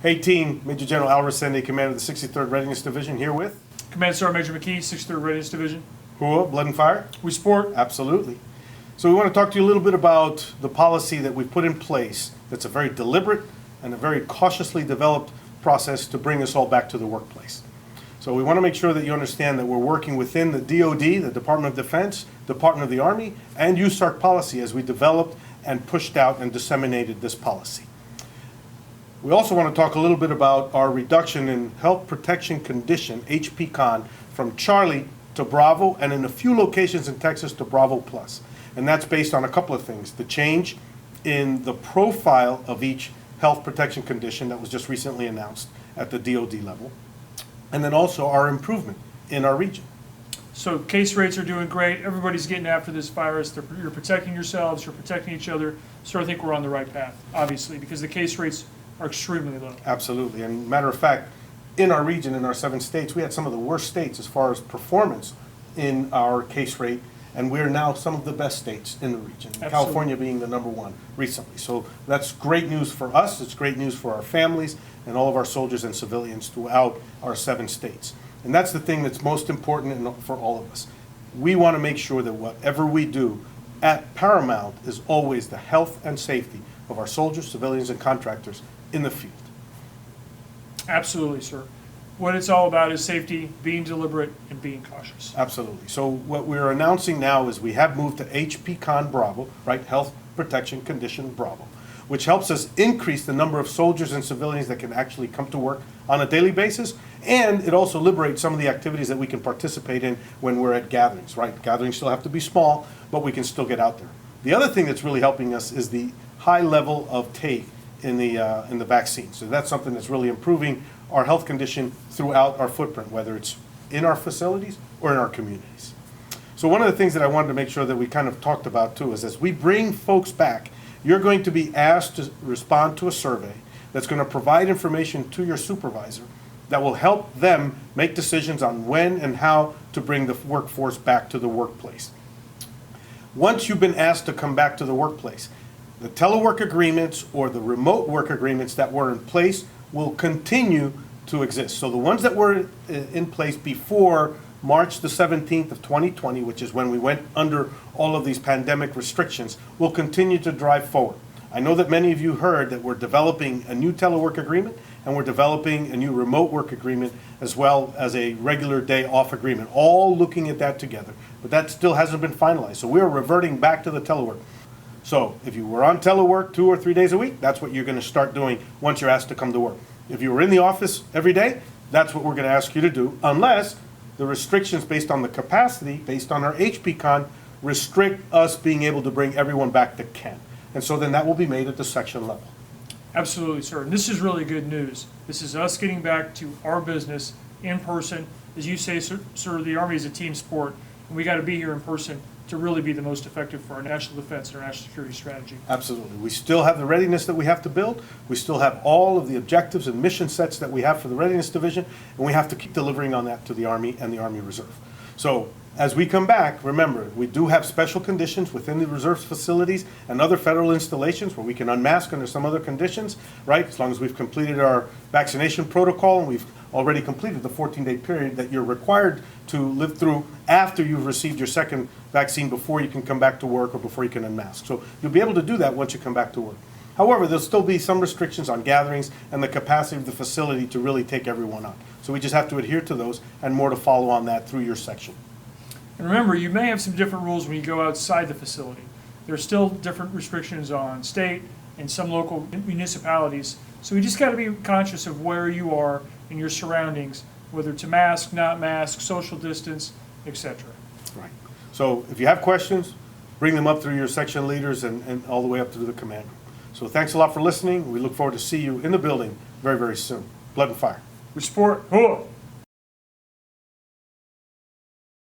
Hey team, Major General Alberto Rosende, Commander of the 63rd Readiness Division, here with Command Sergeant Major McKie, 63rd Readiness Division. Hua, Blood and Fire. We support. Absolutely. So we want to talk to you a little bit about the policy that we've put in place that's a very deliberate and a very cautiously developed process to bring us all back to the workplace. So we want to make sure that you understand that we're working within the DoD, the Department of Defense, Department of the Army, and USARC policy as we developed and pushed out and disseminated this policy. We also want to talk a little bit about our reduction in health protection condition, HPCON, from Charlie to Bravo, and in a few locations in Texas to Bravo Plus. And that's based on a couple of things. The change in the profile of each health protection condition that was just recently announced at the DoD level, and then also our improvement in our region. So case rates are doing great. Everybody's getting after this virus. You're protecting yourselves. You're protecting each other. So I think we're on the right path, obviously, because the case rates are extremely low. Absolutely. And matter of fact, in our region, in our 7 states, we had some of the worst states as far as performance in our case rate, and we're now some of the best states in the region, Absolutely. California being the #1 recently. So that's great news for us, it's great news for our families and all of our soldiers and civilians throughout our 7 states. And that's the thing that's most important for all of us. We want to make sure that whatever we do at paramount is always the health and safety of our soldiers, civilians, and contractors in the field. Absolutely, sir. What it's all about is safety, being deliberate, and being cautious. Absolutely. So what we're announcing now is we have moved to HPCON Bravo, right? Health Protection Condition Bravo, which helps us increase the number of soldiers and civilians that can actually come to work on a daily basis. And it also liberates some of the activities that we can participate in when we're at gatherings, right? Gatherings still have to be small, but we can still get out there. The other thing that's really helping us is the high level of take in the vaccine. So that's something that's really improving our health condition throughout our footprint, whether it's in our facilities or in our communities. So one of the things that I wanted to make sure that we kind of talked about too is as we bring folks back, you're going to be asked to respond to a survey that's going to provide information to your supervisor that will help them make decisions on when and how to bring the workforce back to the workplace. Once you've been asked to come back to the workplace, the telework agreements or the remote work agreements that were in place will continue to exist. So the ones that were in place before March the 17th of 2020, which is when we went under all of these pandemic restrictions, will continue to drive forward. I know that many of you heard that we're developing a new telework agreement and we're developing a new remote work agreement as well as a regular day off agreement, all looking at that together. But that still hasn't been finalized. So we're reverting back to the telework. So if you were on telework 2 or 3 days a week, that's what you're going to start doing once you're asked to come to work. If you were in the office every day, that's what we're going to ask you to do, unless the restrictions based on the capacity, based on our HPCON, restrict us being able to bring everyone back that can. And so then that will be made at the section level. Absolutely, sir. And this is really good news. This is us getting back to our business in person. As you say, sir, the Army is a team sport, and we got to be here in person to really be the most effective for our national defense and our national security strategy. Absolutely. We still have the readiness that we have to build. We still have all of the objectives and mission sets that we have for the Readiness Division, and we have to keep delivering on that to the Army and the Army Reserve. So as we come back, remember, we do have special conditions within the reserves facilities and other federal installations where we can unmask under some other conditions, right? As long as we've completed our vaccination protocol and we've already completed the 14-day period that you're required to live through after you've received your second vaccine before you can come back to work or before you can unmask. So you'll be able to do that once you come back to work. However, there'll still be some restrictions on gatherings and the capacity of the facility to really take everyone on. So we just have to adhere to those and more to follow on that through your section. And remember, you may have some different rules when you go outside the facility. There's still different restrictions on state and some local municipalities. So we just got to be conscious of where you are in your surroundings, whether it's a mask, not mask, social distance, etc. Right. So if you have questions, bring them up through your section leaders and all the way up to the command group. So thanks a lot for listening. We look forward to see you in the building very, very soon. Blood and Fire. We support.